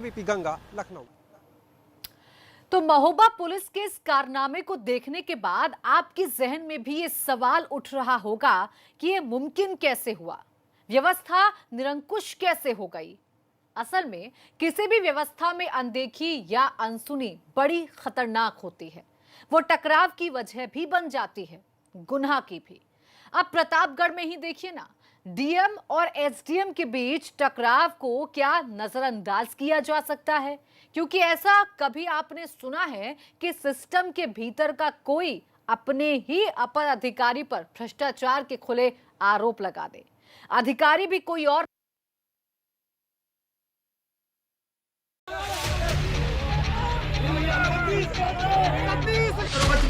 VP Ganga, Lucknow. तो Mahoba police के इस कारनामे को देखने के बाद आपके जहन में भी ये सवाल उठ रहा होगा कि ये मुमकिन कैसे हुआ, व्यवस्था निरंकुश कैसे हो गई। असल में किसी भी व्यवस्था में अनदेखी या अनसुनी बड़ी खतरनाक होती है। वो टकराव की वजह भी बन जाती है, गुनाह की भी। अब प्रतापगढ़ में ही देखिए ना, डीएम और एसडीएम के बीच टकराव को क्या नजरअंदाज किया जा सकता है? क्योंकि ऐसा कभी आपने सुना है कि सिस्टम के भीतर का कोई अपने ही अपर अधिकारी पर भ्रष्टाचार के खुले आरोप लगा दे, अधिकारी भी कोई और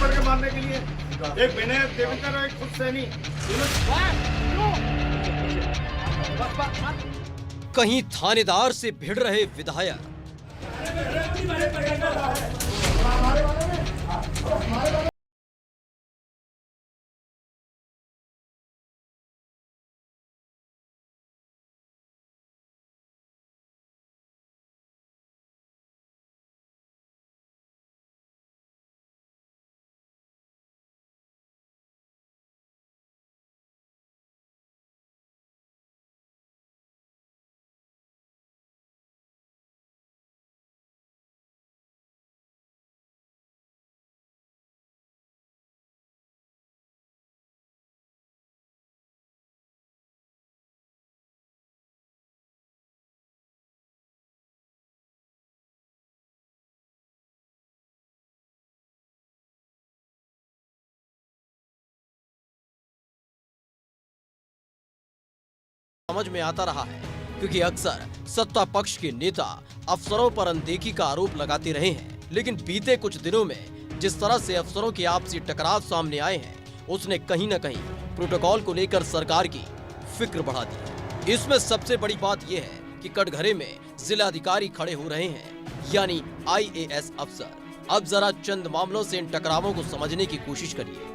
पड़ के मारने के लिए एक विनय देवकर और एक खुद सैनी। कहीं थानेदार से भिड़ रहे विधायक, समझ में आता रहा है, क्योंकि अक्सर सत्ता पक्ष के नेता अफसरों पर अनदेखी का आरोप लगाते रहे हैं। लेकिन बीते कुछ दिनों में जिस तरह से अफसरों के आपसी टकराव सामने आए हैं, उसने कहीं न कहीं प्रोटोकॉल को लेकर सरकार की फिक्र बढ़ा दी। इसमें सबसे बड़ी बात यह है कि कटघरे में जिला अधिकारी खड़े हो रहे हैं, यानी IAS अफसर। अब जरा चंद मामलों से इन टकरावों को समझने की कोशिश करिए।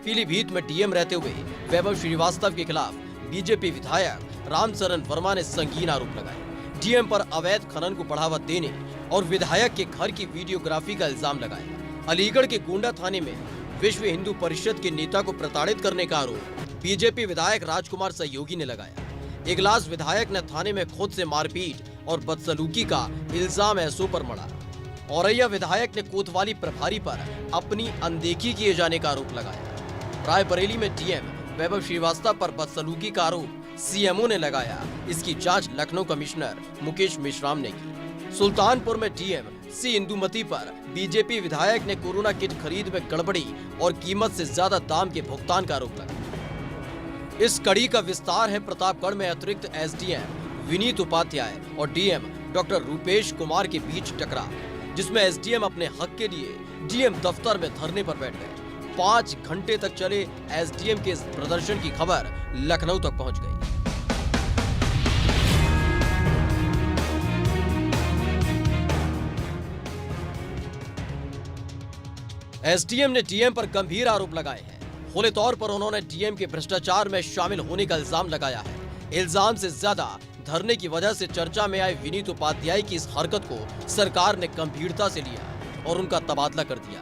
पीलीभीत में डीएम रहते हुए वैभव श्रीवास्तव के खिलाफ बीजेपी विधायक रामचरण वर्मा ने संगीन आरोप लगाए। डीएम पर अवैध खनन को बढ़ावा देने और विधायक के घर की वीडियोग्राफी का इल्जाम लगाया। अलीगढ़ के गोंडा थाने में विश्व हिंदू परिषद के नेता को प्रताड़ित करने का आरोप बीजेपी विधायक राजकुमार सहयोगी ने लगाया। इगलास विधायक ने थाने में खुद से मारपीट और बदसलूकी का इल्जाम एसओ पर मढ़ा। औरैया विधायक ने कोतवाली प्रभारी पर अपनी अनदेखी किए जाने का आरोप लगाया। रायबरेली में डीएम वैभव श्रीवास्तव पर बदसलूकी का आरोप सीएमओ ने लगाया। इसकी जांच लखनऊ कमिश्नर मुकेश मेश्राम ने की। सुल्तानपुर में डीएम सी इंदुमती पर बीजेपी विधायक ने कोरोना किट खरीद में गड़बड़ी और कीमत से ज्यादा दाम के भुगतान का आरोप लगाया। इस कड़ी का विस्तार है प्रतापगढ़ में अतिरिक्त एसडीएम विनीत उपाध्याय और डीएम डॉक्टर रूपेश कुमार के बीच टकराव, जिसमें एसडीएम अपने हक के लिए डीएम दफ्तर में धरने पर बैठ गए। 5 घंटे तक चले एसडीएम के इस प्रदर्शन की खबर लखनऊ तक पहुंच गई। एसडीएम ने डीएम पर गंभीर आरोप लगाए हैं। खुले तौर पर उन्होंने डीएम के भ्रष्टाचार में शामिल होने का इल्जाम लगाया है। इल्जाम से ज्यादा धरने की वजह से चर्चा में आए विनीत उपाध्याय की इस हरकत को सरकार ने गंभीरता से लिया और उनका तबादला कर दिया।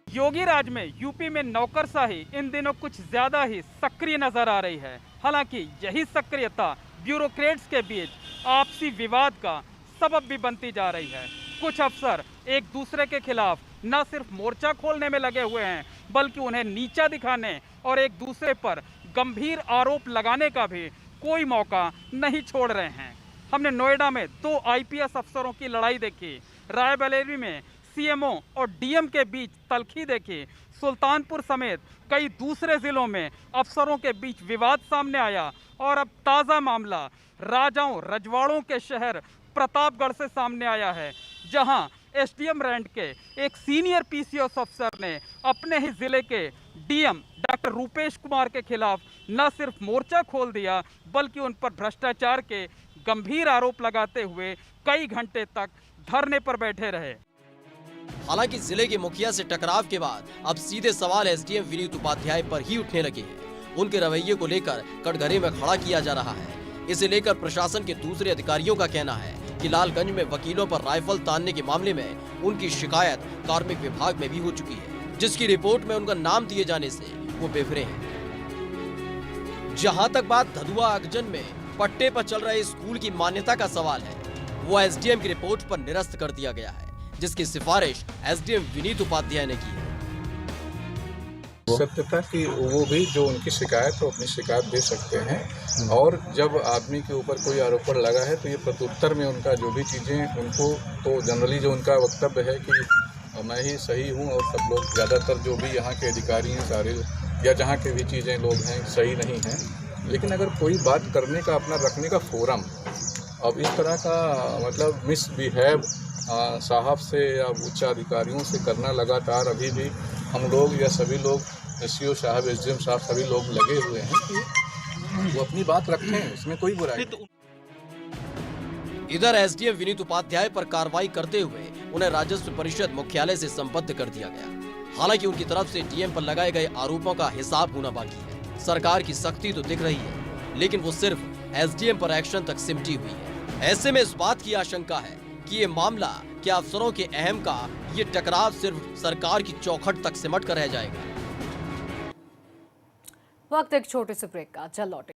योगी राज में यूपी में नौकरशाही इन दिनों कुछ ज्यादा ही सक्रिय नजर आ रही है। हालांकि यही सक्रियता ब्यूरोक्रेट्स के बीच आपसी विवाद का सबब भी बनती जा रही है। कुछ अफसर एक दूसरे के खिलाफ न सिर्फ मोर्चा खोलने में लगे हुए हैं, बल्कि उन्हें नीचा दिखाने और एक दूसरे पर गंभीर आरोप लगाने का भी कोई मौका नहीं छोड़ रहे हैं। हमने नोएडा में 2 IPS अफसरों की लड़ाई देखी, रायबरेली में सीएमओ और डीएम के बीच तल्खी देखी, सुल्तानपुर समेत कई दूसरे जिलों में अफसरों के बीच विवाद सामने आया और अब ताज़ा मामला राजाओं रजवाड़ों के शहर प्रतापगढ़ से सामने आया है, जहां एसडीएम रैंक के एक सीनियर पीसीएस अफसर ने अपने ही जिले के डीएम डॉक्टर रूपेश कुमार के खिलाफ न सिर्फ मोर्चा खोल दिया, बल्कि उन पर भ्रष्टाचार के गंभीर आरोप लगाते हुए कई घंटे तक धरने पर बैठे रहे। हालांकि जिले के मुखिया से टकराव के बाद अब सीधे सवाल एसडीएम विनीत उपाध्याय पर ही उठने लगे हैं। उनके रवैये को लेकर कटघरे में खड़ा किया जा रहा है। इसे लेकर प्रशासन के दूसरे अधिकारियों का कहना है कि जबकि लालगंज में वकीलों पर राइफल तानने के मामले में उनकी शिकायत कार्मिक विभाग में भी हो चुकी है, जिसकी रिपोर्ट में उनका नाम दिए जाने से वो बेफरे हैं। जहां तक बात धधुआ अगजन में पट्टे पर चल रहे स्कूल की मान्यता का सवाल है, वो एसडीएम की रिपोर्ट पर निरस्त कर दिया गया है, जिसकी सिफारिश एसडीएम विनीत उपाध्याय ने की है। सत्यता कि वो भी जो उनकी शिकायत है अपनी शिकायत दे सकते हैं, और जब आदमी के ऊपर कोई आरोपण लगा है तो ये प्रत्युत्तर में उनका जो भी चीज़ें उनको, तो जनरली जो उनका वक्तव्य है कि मैं ही सही हूँ और सब लोग, ज़्यादातर जो भी यहाँ के अधिकारी हैं सारे, या जहाँ के भी चीज़ें लोग हैं सही नहीं हैं। लेकिन अगर कोई बात करने का, अपना रखने का फोरम, अब इस तरह का मतलब मिसबिहेव साहब से या उच्च अधिकारियों से करना लगातार अभी भी हम लोग या सभी लोग, एसडीओ साहब, एसडीएम साहब, सभी लोग लगे हुए हैं कि वो अपनी बात रखें, इसमें कोई बुराई नहीं। इधर एसडीएम विनीत उपाध्याय पर कार्रवाई करते हुए उन्हें राजस्व परिषद मुख्यालय से संबद्ध कर दिया गया। हालांकि उनकी तरफ से डीएम पर लगाए गए आरोपों का हिसाब होना बाकी है। सरकार की सख्ती तो दिख रही है, लेकिन वो सिर्फ एसडीएम पर एक्शन तक सिमटी हुई है। ऐसे में इस बात की आशंका है कि ये मामला क्या अफसरों के अहम का ये टकराव सिर्फ सरकार की चौखट तक सिमट कर रह जाएगा। वक्त एक छोटे से ब्रेक का, चल लौटे।